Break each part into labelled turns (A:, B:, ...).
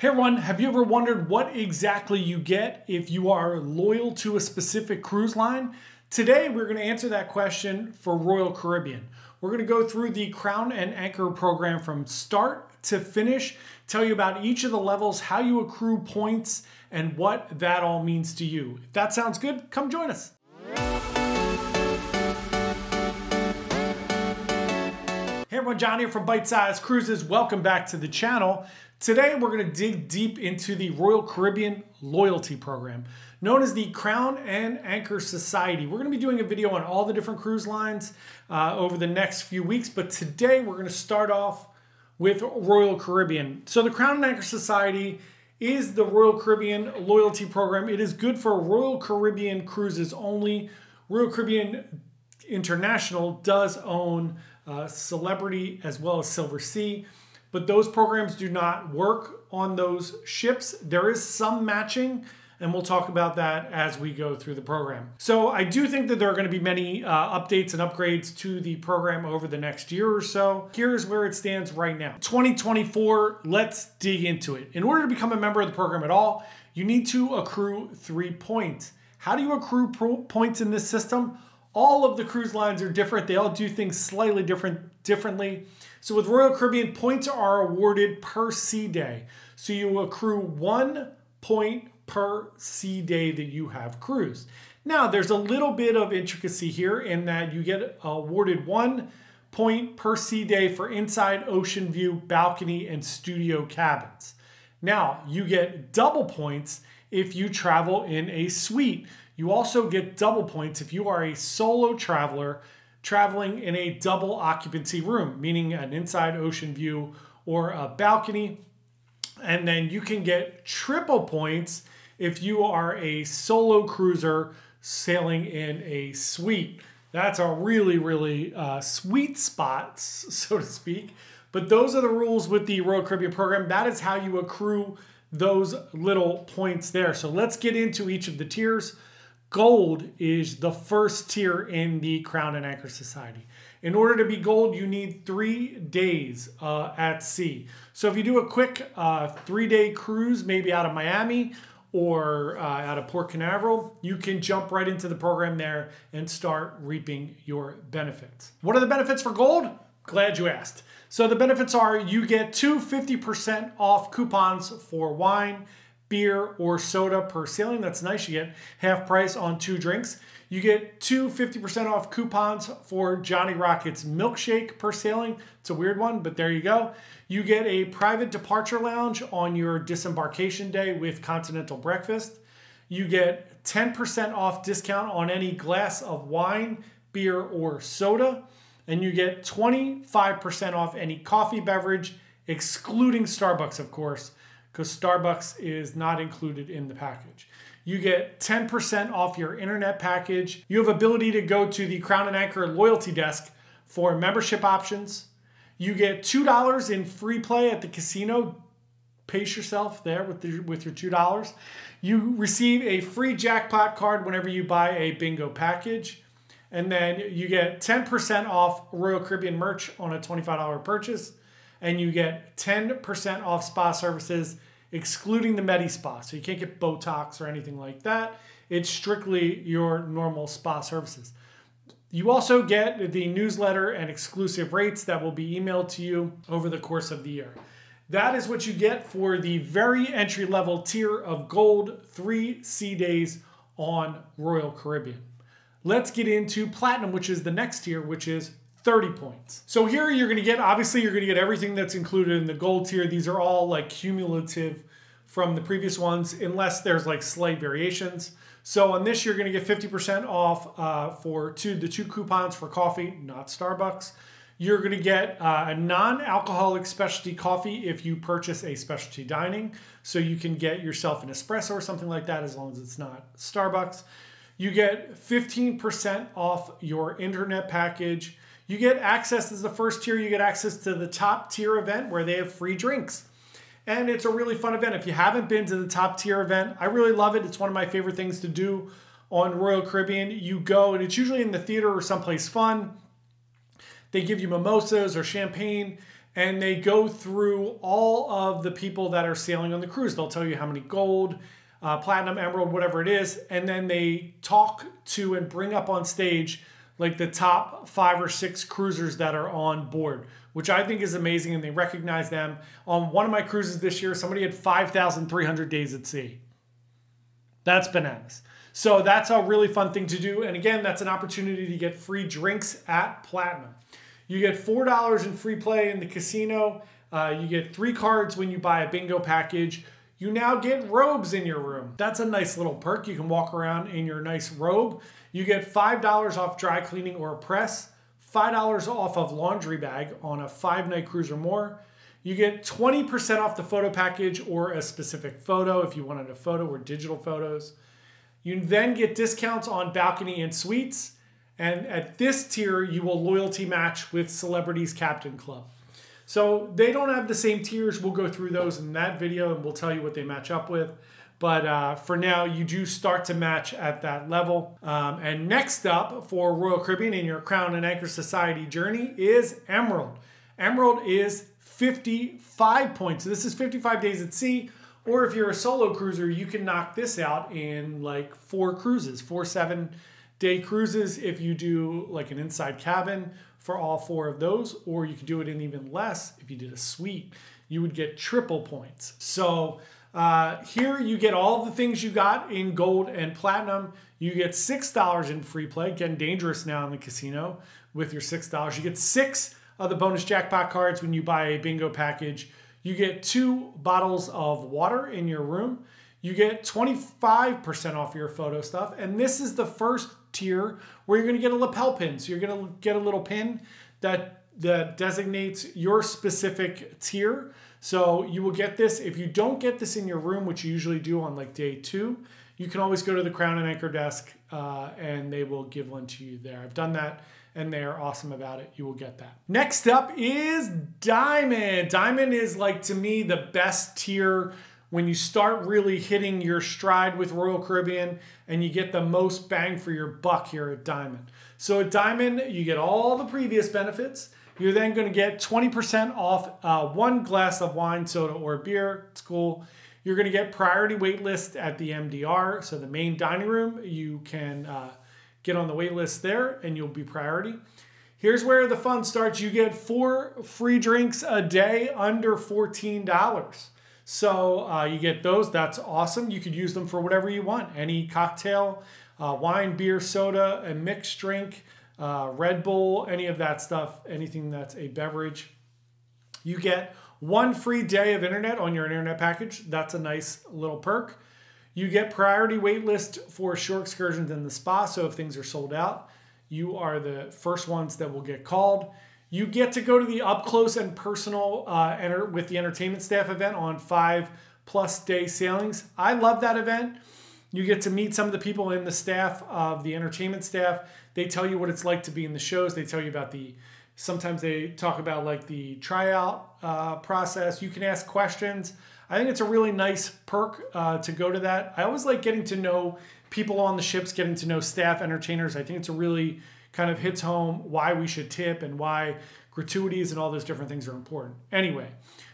A: Hey everyone, have you ever wondered what exactly you get if you are loyal to a specific cruise line? Today we're going to answer that question for Royal Caribbean. We're going to go through the Crown and Anchor program from start to finish, tell you about each of the levels, how you accrue points, and what that all means to you. If that sounds good, come join us. Hey everyone, John here from Bite Size Cruises. Welcome back to the channel. Today we're going to dig deep into the Royal Caribbean loyalty program, known as the Crown and Anchor Society. We're going to be doing a video on all the different cruise lines over the next few weeks, but today we're going to start off with Royal Caribbean. So the Crown and Anchor Society is the Royal Caribbean loyalty program. It is good for Royal Caribbean cruises only. Royal Caribbean International does own Celebrity as well as Silver Sea, but those programs do not work on those ships. There is some matching, and we'll talk about that as we go through the program. So I do think that there are going to be many updates and upgrades to the program over the next year or so. Here's where it stands right now. 2024, let's dig into it. In order to become a member of the program at all, you need to accrue 3 points. How do you accrue points in this system? All of the cruise lines are different. They all do things slightly differently. So with Royal Caribbean, points are awarded per sea day. So you accrue 1 point per sea day that you have cruised. Now, there's a little bit of intricacy here in that you get awarded 1 point per sea day for inside ocean view, balcony, and studio cabins. Now, you get double points if you travel in a suite. You also get double points if you are a solo traveler traveling in a double occupancy room, meaning an inside ocean view or a balcony. And then you can get triple points if you are a solo cruiser sailing in a suite. That's a really sweet spot, so to speak. But those are the rules with the Royal Caribbean program. That is how you accrue those little points there. So let's get into each of the tiers. Gold is the first tier in the Crown and Anchor Society. In order to be gold, you need 3 days at sea. So if you do a quick 3-day cruise, maybe out of Miami or out of Port Canaveral, you can jump right into the program there and start reaping your benefits. What are the benefits for gold? Glad you asked. So the benefits are you get 2 50% off coupons for wine, beer, or soda per sailing. That's nice. You get half price on 2 drinks. You get 2 50% off coupons for Johnny Rockets milkshake per sailing. It's a weird one, but there you go. You get a private departure lounge on your disembarkation day with continental breakfast. You get 10% off discount on any glass of wine, beer, or soda. And you get 25% off any coffee beverage, excluding Starbucks, of course, because Starbucks is not included in the package. You get 10% off your internet package. You have ability to go to the Crown and Anchor loyalty desk for membership options. You get $2 in free play at the casino. Pace yourself there with your $2. You receive a free jackpot card whenever you buy a bingo package. And then you get 10% off Royal Caribbean merch on a $25 purchase. And you get 10% off spa services, excluding the Medi Spa. So you can't get Botox or anything like that. It's strictly your normal spa services. You also get the newsletter and exclusive rates that will be emailed to you over the course of the year. That is what you get for the very entry-level tier of gold, 3 sea days on Royal Caribbean. Let's get into Platinum, which is the next tier, which is 30 points. So here you're going to get, obviously you're going to get everything that's included in the gold tier. These are all like cumulative from the previous ones, unless there's like slight variations. So on this, you're going to get 50% off for the 2 coupons for coffee, not Starbucks. You're going to get a non-alcoholic specialty coffee if you purchase a specialty dining. So you can get yourself an espresso or something like that as long as it's not Starbucks. You get 15% off your internet package. You get access, as the first tier, you get access to the top tier event where they have free drinks. And it's a really fun event. If you haven't been to the top tier event, I really love it. It's one of my favorite things to do on Royal Caribbean. You go, and it's usually in the theater or someplace fun. They give you mimosas or champagne. and they go through all of the people that are sailing on the cruise. They'll tell you how many gold, platinum, emerald, whatever it is, and then they talk to and bring up on stage like the top 5 or 6 cruisers that are on board, which I think is amazing, and they recognize them. On one of my cruises this year, somebody had 5,300 days at sea. That's bananas. So that's a really fun thing to do. And again, that's an opportunity to get free drinks at Platinum. You get $4 in free play in the casino. You get 3 cards when you buy a bingo package. You now get robes in your room. That's a nice little perk. You can walk around in your nice robe. You get $5 off dry cleaning or a press, $5 off of laundry bag on a 5-night cruise or more. You get 20% off the photo package or a specific photo if you wanted a photo or digital photos. You then get discounts on balcony and suites. And at this tier, you will loyalty match with Celebrities Captain Club. So they don't have the same tiers. We'll go through those in that video and we'll tell you what they match up with. But for now, you do start to match at that level. And next up for Royal Caribbean in your Crown and Anchor Society journey is Emerald. Emerald is 55 points. So this is 55 days at sea. Or if you're a solo cruiser, you can knock this out in like 4 cruises, 4 7-day cruises if you do like an inside cabin for all 4 of those, or you could do it in even less if you did a suite. You would get triple points. So here you get all the things you got in gold and platinum. You get $6 in free play, getting dangerous now in the casino with your $6. You get 6 of the bonus jackpot cards when you buy a bingo package. You get 2 bottles of water in your room. You get 25% off your photo stuff. And this is the first tier where you're going to get a lapel pin. So you're going to get a little pin that designates your specific tier. So you will get this. If you don't get this in your room, which you usually do on like day 2, you can always go to the Crown and Anchor desk and they will give one to you there. I've done that and they are awesome about it. You will get that. Next up is Diamond. Diamond is like, to me, the best tier when you start really hitting your stride with Royal Caribbean and you get the most bang for your buck here at Diamond. So at Diamond, you get all the previous benefits. You're then going to get 20% off 1 glass of wine, soda, or beer. It's cool. You're going to get priority wait list at the MDR. So the main dining room, you can get on the wait list there and you'll be priority. Here's where the fun starts. You get 4 free drinks a day under $14. So you get those. That's awesome. You could use them for whatever you want. Any cocktail, wine, beer, soda, a mixed drink, Red Bull, any of that stuff, anything that's a beverage. You get 1 free day of internet on your internet package. That's a nice little perk. You get priority wait list for shore excursions in the spa. So if things are sold out, you are the first ones that will get called. You get to go to the up close and personal with the entertainment staff event on 5+ day sailings. I love that event. You get to meet some of the people in the staff of the entertainment staff. They tell you what it's like to be in the shows. They tell you about sometimes they talk about like the tryout process. You can ask questions. I think it's a really nice perk to go to that. I always like getting to know people on the ships, getting to know staff, entertainers. I think it's a really kind of hits home why we should tip and why gratuities and all those different things are important. Anyway,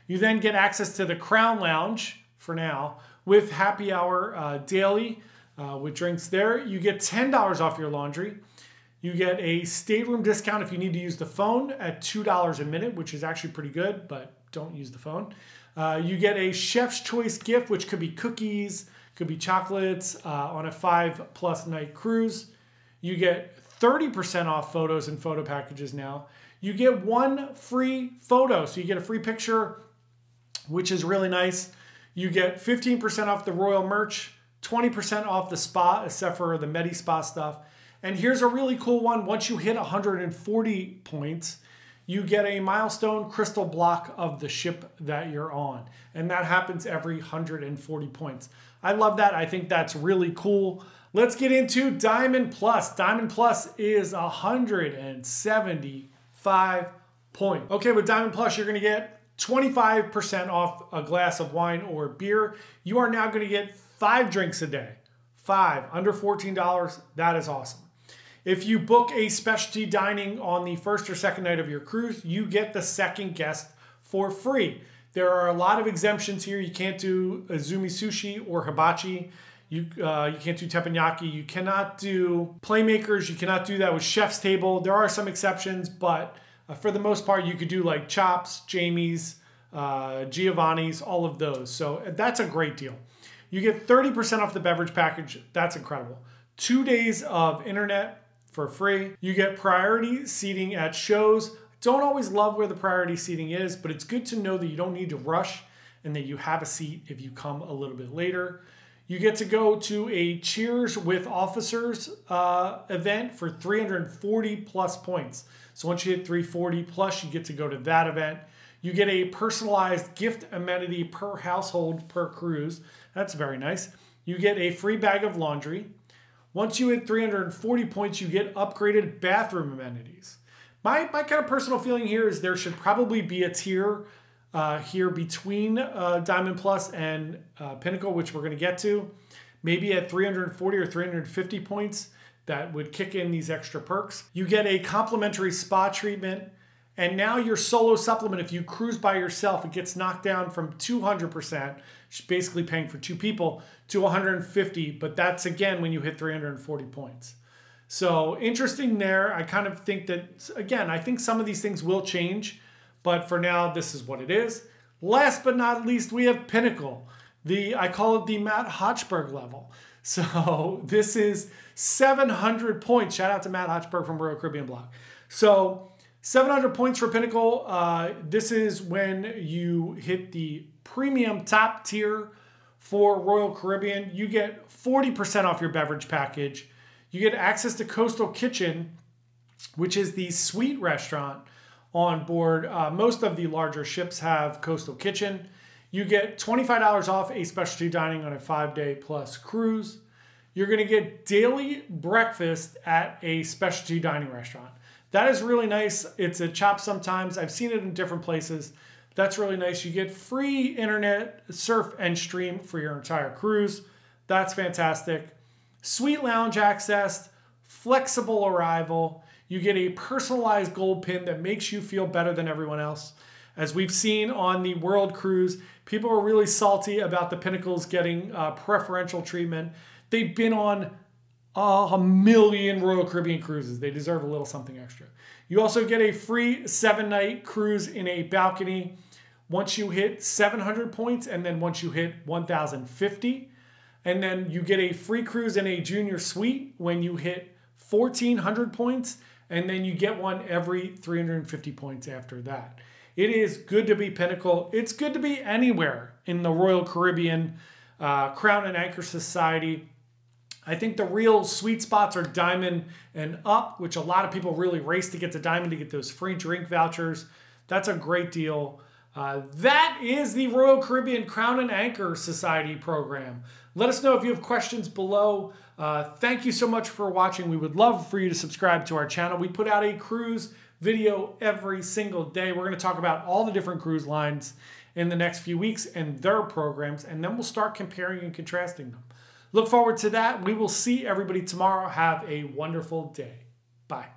A: you then get access to the Crown Lounge for now with happy hour daily with drinks there. You get $10 off your laundry. You get a stateroom discount if you need to use the phone at $2 a minute, which is actually pretty good, but don't use the phone. You get a chef's choice gift, which could be cookies, could be chocolates on a 5+ night cruise. You get 30% off photos and photo packages now. You get 1 free photo. So you get a free picture, which is really nice. You get 15% off the Royal merch, 20% off the spa, except for the Medi Spa stuff. And here's a really cool one. Once you hit 140 points, you get a milestone crystal block of the ship that you're on. And that happens every 140 points. I love that. I think that's really cool. Let's get into Diamond Plus. Diamond Plus is 175 points. Okay, with Diamond Plus, you're going to get 25% off a glass of wine or beer. You are now going to get 5 drinks a day. 5 under $14. That is awesome. If you book a specialty dining on the first or second night of your cruise, you get the second guest for free. There are a lot of exemptions here. You can't do Azumi Sushi or Hibachi. You can't do teppanyaki. You cannot do Playmakers. You cannot do that with Chef's Table. There are some exceptions, but for the most part, you could do like Chops, Jamie's, Giovanni's, all of those. So that's a great deal. You get 30% off the beverage package. That's incredible. 2 days of internet for free. You get priority seating at shows. Don't always love where the priority seating is, but it's good to know that you don't need to rush and that you have a seat if you come a little bit later. You get to go to a Cheers with Officers event for 340 plus points. So once you hit 340 plus, you get to go to that event. You get a personalized gift amenity per household per cruise. That's very nice. You get a free bag of laundry. Once you hit 340 points, you get upgraded bathroom amenities. My kind of personal feeling here is there should probably be a tier here between Diamond Plus and Pinnacle, which we're going to get to. Maybe at 340 or 350 points, that would kick in these extra perks. You get a complimentary spa treatment. And now your solo supplement, if you cruise by yourself, it gets knocked down from 200%, basically paying for 2 people, to 150. But that's, again, when you hit 340 points. So interesting there. I kind of think that, again, I think some of these things will change. But for now, this is what it is. Last but not least, we have Pinnacle. I call it the Matt Hochberg level. So this is 700 points. Shout out to Matt Hochberg from Royal Caribbean Blog. So 700 points for Pinnacle. This is when you hit the premium top tier for Royal Caribbean. You get 40% off your beverage package. You get access to Coastal Kitchen, which is the suite restaurant on board. Most of the larger ships have Coastal Kitchen. You get $25 off a specialty dining on a 5-day plus cruise. You're going to get daily breakfast at a specialty dining restaurant. That is really nice. It's a chop sometimes. I've seen it in different places. That's really nice. You get free internet, surf, and stream for your entire cruise. That's fantastic. Suite lounge access, flexible arrival. You get a personalized gold pin that makes you feel better than everyone else. As we've seen on the World Cruise, people are really salty about the Pinnacles getting preferential treatment. They've been on a million Royal Caribbean cruises. They deserve a little something extra. You also get a free 7-night cruise in a balcony once you hit 700 points, and then once you hit 1,050. And then you get a free cruise in a junior suite when you hit 1,400 points, and then you get one every 350 points after that. It is good to be Pinnacle. It's good to be anywhere in the Royal Caribbean Crown and Anchor Society. I think the real sweet spots are Diamond and up, which a lot of people really race to get to Diamond to get those free drink vouchers. That's a great deal. That is the Royal Caribbean Crown and Anchor Society program. Let us know if you have questions below. Thank you so much for watching. We would love for you to subscribe to our channel. We put out a cruise video every single day. We're going to talk about all the different cruise lines in the next few weeks and their programs, and then we'll start comparing and contrasting them. Look forward to that. We will see everybody tomorrow. Have a wonderful day. Bye.